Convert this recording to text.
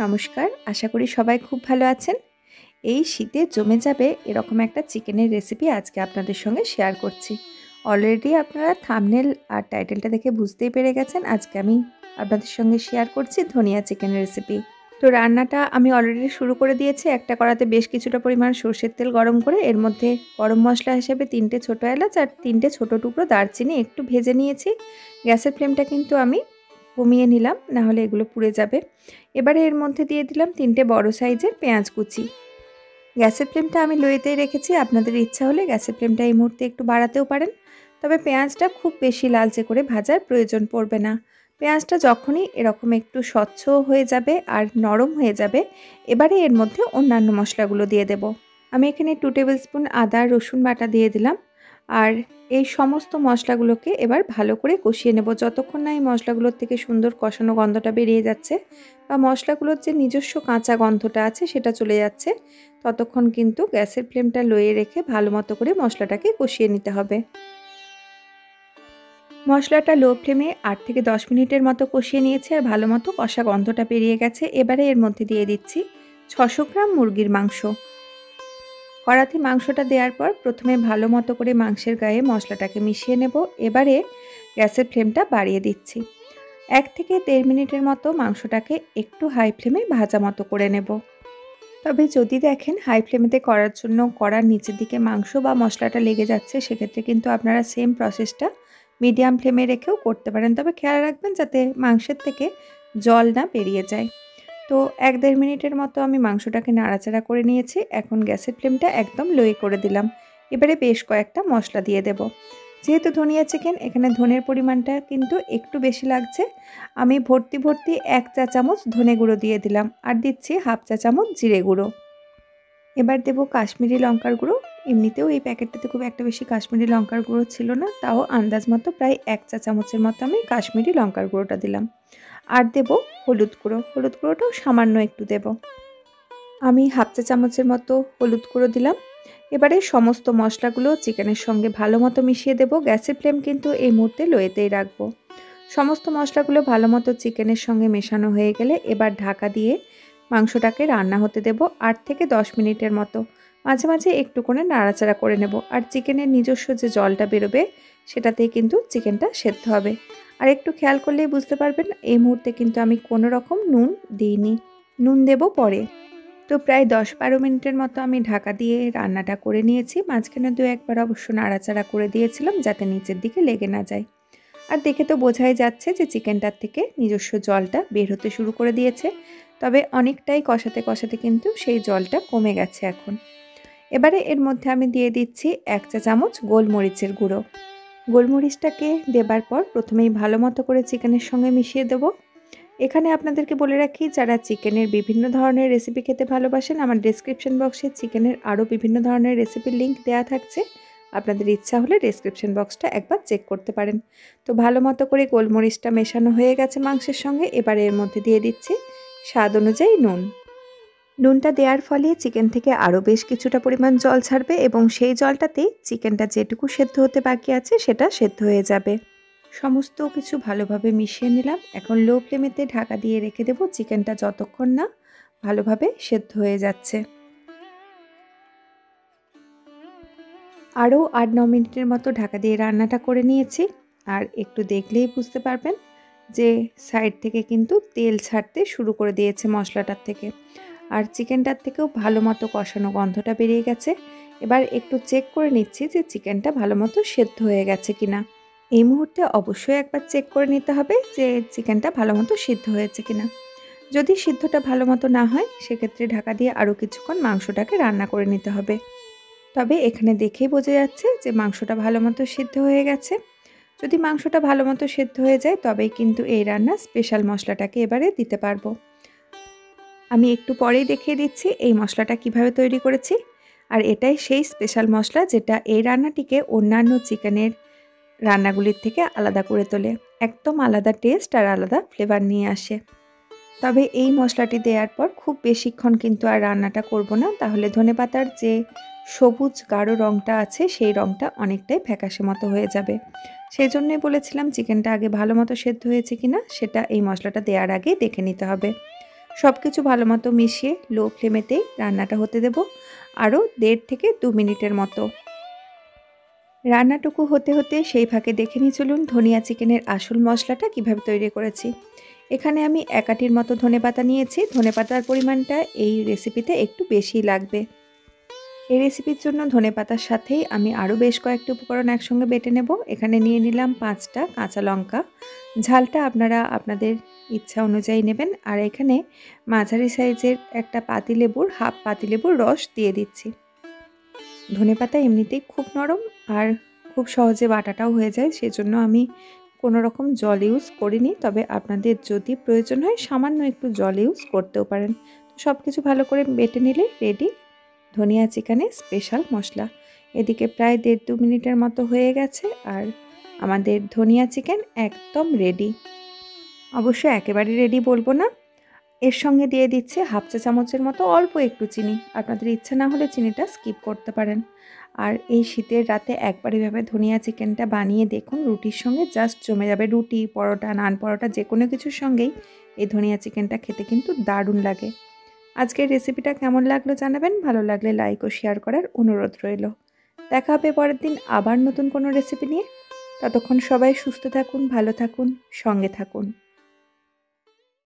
নমস্কার, আশা করি সবাই খুব ভালো আছেন। এই শীতে জমে যাবে এরকম একটা চিকেনের রেসিপি আজকে আপনাদের সঙ্গে শেয়ার করছি। অলরেডি আপনারা থাম্বনেল আর টাইটেলটা দেখে বুঝতেই পেরে গেছেন আজকে আমি আপনাদের সঙ্গে শেয়ার করছি ধনিয়া চিকেনের রেসিপি। তো রান্নাটা আমি অলরেডি শুরু করে দিয়েছি। একটা কড়াতে বেশ কিছুটা পরিমাণ সরষের তেল গরম করে এর মধ্যে গরম মশলা হিসেবে ৩টে ছোটো এলাচ আর ৩টে ছোটো টুকরো দারচিনি একটু ভেজে নিয়েছি। গ্যাসের ফ্লেমটা কিন্তু আমি কমিয়ে নিলাম, না হলে এগুলো পুড়ে যাবে। এবারে এর মধ্যে দিয়ে দিলাম ৩টে বড় সাইজের পেঁয়াজ কুচি। গ্যাসের ফ্লেমটা আমি লোয়েতেই রেখেছি, আপনাদের ইচ্ছা হলে গ্যাসের ফ্লেমটা এই মুহূর্তে একটু বাড়াতেও পারেন। তবে পেঁয়াজটা খুব বেশি লালচে করে ভাজার প্রয়োজন পড়বে না। পেঁয়াজটা যখনই এরকম একটু স্বচ্ছ হয়ে যাবে আর নরম হয়ে যাবে, এবারে এর মধ্যে অন্যান্য মশলাগুলো দিয়ে দেব। আমি এখানে 2 টেবিল স্পুন আদা রসুন বাটা দিয়ে দিলাম। আর এই সমস্ত মশলাগুলোকে এবার ভালো করে কষিয়ে নেব, যতক্ষণ না এই মশলাগুলোর থেকে সুন্দর কষানো গন্ধটা বেরিয়ে যাচ্ছে বা মশলাগুলোর যে নিজস্ব কাঁচা গন্ধটা আছে সেটা চলে যাচ্ছে, ততক্ষণ কিন্তু গ্যাসের ফ্লেমটা লোয়ে রেখে ভালো মতো করে মশলাটাকে কষিয়ে নিতে হবে। মশলাটা লো ফ্লেমে 8 থেকে 10 মিনিটের মতো কষিয়ে নিয়েছি আর ভালো মতো কষা গন্ধটা বেরিয়ে গেছে। এবারে এর মধ্যে দিয়ে দিচ্ছি 600 গ্রাম মুরগির মাংস। কড়াতে মাংসটা দেওয়ার পর প্রথমে ভালো মতো করে মাংসের গায়ে মশলাটাকে মিশিয়ে নেব। এবারে গ্যাসের ফ্লেমটা বাড়িয়ে দিচ্ছি। 1 থেকে 1.5 মিনিটের মতো মাংসটাকে একটু হাই ফ্লেমে ভাজা মতো করে নেব। তবে যদি দেখেন হাই ফ্লেমেতে করার জন্য কড়ার নিচের দিকে মাংস বা মশলাটা লেগে যাচ্ছে, সেক্ষেত্রে কিন্তু আপনারা সেম প্রসেসটা মিডিয়াম ফ্লেমে রেখেও করতে পারেন। তবে খেয়াল রাখবেন যাতে মাংসের থেকে জল না বেরিয়ে যায়। তো 1-1.5 মিনিটের মতো আমি মাংসটাকে নাড়াচাড়া করে নিয়েছি। এখন গ্যাসের ফ্লেমটা একদম লোয়ে করে দিলাম। এবারে বেশ কয়েকটা মশলা দিয়ে দেব। যেহেতু ধনিয়া চিকেন, এখানে ধনের পরিমাণটা কিন্তু একটু বেশি লাগছে। আমি ভর্তি 1 চা চামচ ধনে গুঁড়ো দিয়ে দিলাম আর দিচ্ছি হাফ চা চামচ জিরে গুঁড়ো। এবার দেব কাশ্মীরি লঙ্কার গুঁড়ো। এমনিতেও এই প্যাকেটটাতে খুব একটা বেশি কাশ্মীরি লঙ্কার গুঁড়ো ছিল না, তাও আন্দাজ মতো প্রায় 1 চা চামচের মতো আমি কাশ্মীরি লঙ্কার গুঁড়োটা দিলাম। আর দেব হলুদ গুঁড়ো। হলুদ গুঁড়োটাও সামান্য একটু দেব। আমি হাফ চা চামচের মতো হলুদ গুঁড়ো দিলাম। এবারে সমস্ত মশলাগুলো চিকেনের সঙ্গে ভালো মতো মিশিয়ে দেব। গ্যাসের ফ্লেম কিন্তু এই মুহূর্তে লোয়েতেই রাখবো। সমস্ত মশলাগুলো ভালো মতো চিকেনের সঙ্গে মেশানো হয়ে গেলে এবার ঢাকা দিয়ে মাংসটাকে রান্না হতে দেব 8 থেকে 10 মিনিটের মতো। মাঝে মাঝে একটু করে নাড়াচাড়া করে নেব। আর চিকেনের নিজস্ব যে জলটা বেরোবে সেটাতেই কিন্তু চিকেনটা সেদ্ধ হবে। আর একটু খেয়াল করলেই বুঝতে পারবেন এই মুহূর্তে কিন্তু আমি কোনো রকম নুন দিইনি, নুন দেব পরে। তো প্রায় 10-12 মিনিটের মতো আমি ঢাকা দিয়ে রান্নাটা করে নিয়েছি। মাঝখানে 2-1 বার অবশ্য নাড়াচাড়া করে দিয়েছিলাম যাতে নিচের দিকে লেগে না যায়। আর দেখে তো বোঝাই যাচ্ছে যে চিকেনটার থেকে নিজস্ব জলটা বের হতে শুরু করে দিয়েছে। তবে অনেকটাই কষাতে কিন্তু সেই জলটা কমে গেছে এখন। এবারে এর মধ্যে আমি দিয়ে দিচ্ছি 1 চা চামচ গোলমরিচের গুঁড়ো। গোলমরিচটাকে দেবার পর প্রথমেই ভালো মতো করে চিকেনের সঙ্গে মিশিয়ে দেব। এখানে আপনাদেরকে বলে রাখি, যারা চিকেনের বিভিন্ন ধরনের রেসিপি খেতে ভালোবাসেন, আমার ডেসক্রিপশন বক্সে চিকেনের আরও বিভিন্ন ধরনের রেসিপির লিঙ্ক দেওয়া থাকছে। আপনাদের ইচ্ছা হলে ডেসক্রিপশন বক্সটা একবার চেক করতে পারেন। তো ভালো মতো করে গোলমরিচটা মেশানো হয়ে গেছে মাংসের সঙ্গে। এবারে এর মধ্যে দিয়ে দিচ্ছি স্বাদ অনুযায়ী নুন। নুনটা দেওয়ার ফলে চিকেন থেকে আরও বেশ কিছুটা পরিমাণ জল ছাড়বে এবং সেই জলটাতেই চিকেনটা যেটুকু সেদ্ধ হতে বাকি আছে সেটা সেদ্ধ হয়ে যাবে। সমস্ত কিছু ভালোভাবে মিশিয়ে নিলাম। এখন লো ফ্লেমেতে ঢাকা দিয়ে রেখে দেব চিকেনটা যতক্ষণ না ভালোভাবে সেদ্ধ হয়ে যাচ্ছে। আরও 8-9 মিনিটের মতো ঢাকা দিয়ে রান্নাটা করে নিয়েছি। আর একটু দেখলেই বুঝতে পারবেন যে সাইড থেকে কিন্তু তেল ছাড়তে শুরু করে দিয়েছে মশলাটার থেকে। আর চিকেনটার থেকেও ভালো মতো কষানো গন্ধটা বেরিয়ে গেছে। এবার একটু চেক করে নিচ্ছি যে চিকেনটা ভালো মতো সেদ্ধ হয়ে গেছে কিনা। এই মুহূর্তে অবশ্যই একবার চেক করে নিতে হবে যে চিকেনটা ভালো মতো সিদ্ধ হয়েছে কিনা। যদি সিদ্ধটা ভালো মতো না হয় সেক্ষেত্রে ঢাকা দিয়ে আরও কিছুক্ষণ মাংসটাকে রান্না করে নিতে হবে। তবে এখানে দেখেই বোঝা যাচ্ছে যে মাংসটা ভালো মতো সিদ্ধ হয়ে গেছে। যদি মাংসটা ভালো মতো সিদ্ধ হয়ে যায় তবেই কিন্তু এই রান্নার স্পেশাল মশলাটাকে এবারে দিতে পারবো। আমি একটু পরেই দেখিয়ে দিচ্ছি এই মশলাটা কিভাবে তৈরি করেছি। আর এটাই সেই স্পেশাল মশলা যেটা এই রান্নাটিকে অন্যান্য চিকেনের রান্নাগুলির থেকে আলাদা করে তোলে। একদম আলাদা টেস্ট আর আলাদা ফ্লেভার নিয়ে আসে। তবে এই মশলাটি দেওয়ার পর খুব বেশিক্ষণ কিন্তু আর রান্নাটা করব না, তাহলে ধনেপাতার যে সবুজ গাঢ় রঙটা আছে সেই রঙটা অনেকটাই ফ্যাকাশে মতো হয়ে যাবে। সেই জন্যই বলেছিলাম চিকেনটা আগে ভালো মতো সেদ্ধ হয়েছে কিনা সেটা এই মশলাটা দেওয়ার আগেই দেখে নিতে হবে। সব কিছু ভালো মতো মিশিয়ে লো ফ্লেমেতেই রান্নাটা হতে দেব আরও 1.5 থেকে 2 মিনিটের মতো। রান্নাটুকু হতে হতে সেই ফাঁকে দেখে নিই চলুন ধনিয়া চিকেনের আসল মশলাটা কিভাবে তৈরি করেছি। এখানে আমি 1 আটির মতো ধনেপাতা নিয়েছি। ধনেপাতার পরিমাণটা এই রেসিপিতে একটু বেশিই লাগবে। এই রেসিপির জন্য ধনেপাতার সাথেই আমি আরও বেশ কয়েকটি উপকরণ একসঙ্গে বেটে নেব। এখানে নিয়ে নিলাম 5টা কাঁচা লঙ্কা। ঝালটা আপনারা আপনাদের ইচ্ছা অনুযায়ী নেবেন। আর এখানে মাঝারি সাইজের একটা পাতিলেবুর হাফ পাতিলেবুর রস দিয়ে দিচ্ছি। ধনেপাতা এমনিতেই খুব নরম আর খুব সহজে বাটাটাও হয়ে যায়, সেজন্য আমি কোনো রকম জল ইউজ করিনি। তবে আপনাদের যদি প্রয়োজন হয় সামান্য একটু জল ইউজ করতেও পারেন। তো সব কিছু ভালো করে বেটে নিলে রেডি ধনিয়া চিকেনের স্পেশাল মশলা। এদিকে প্রায় 1.5-2 মিনিটের মতো হয়ে গেছে আর আমাদের ধনিয়া চিকেন একদম রেডি। অবশ্য একেবারে রেডি বলবো না, এর সঙ্গে দিয়ে দিচ্ছে হাফ চা চামচের মতো অল্প একটু চিনি। আপনাদের ইচ্ছা না হলে চিনিটা স্কিপ করতে পারেন। আর এই শীতের রাতে একবার এভাবে ধনিয়া চিকেনটা বানিয়ে দেখুন, রুটির সঙ্গে জাস্ট জমে যাবে। রুটি, পরোটা, নান পরোটা যে কোনো কিছুর সঙ্গেই এই ধনিয়া চিকেনটা খেতে কিন্তু দারুণ লাগে। আজকের রেসিপিটা কেমন লাগলো জানাবেন। ভালো লাগলে লাইক ও শেয়ার করার অনুরোধ রইল। দেখা হবে পরের দিন আবার নতুন কোনো রেসিপি নিয়ে। ততক্ষণ সবাই সুস্থ থাকুন, ভালো থাকুন, সঙ্গে থাকুন।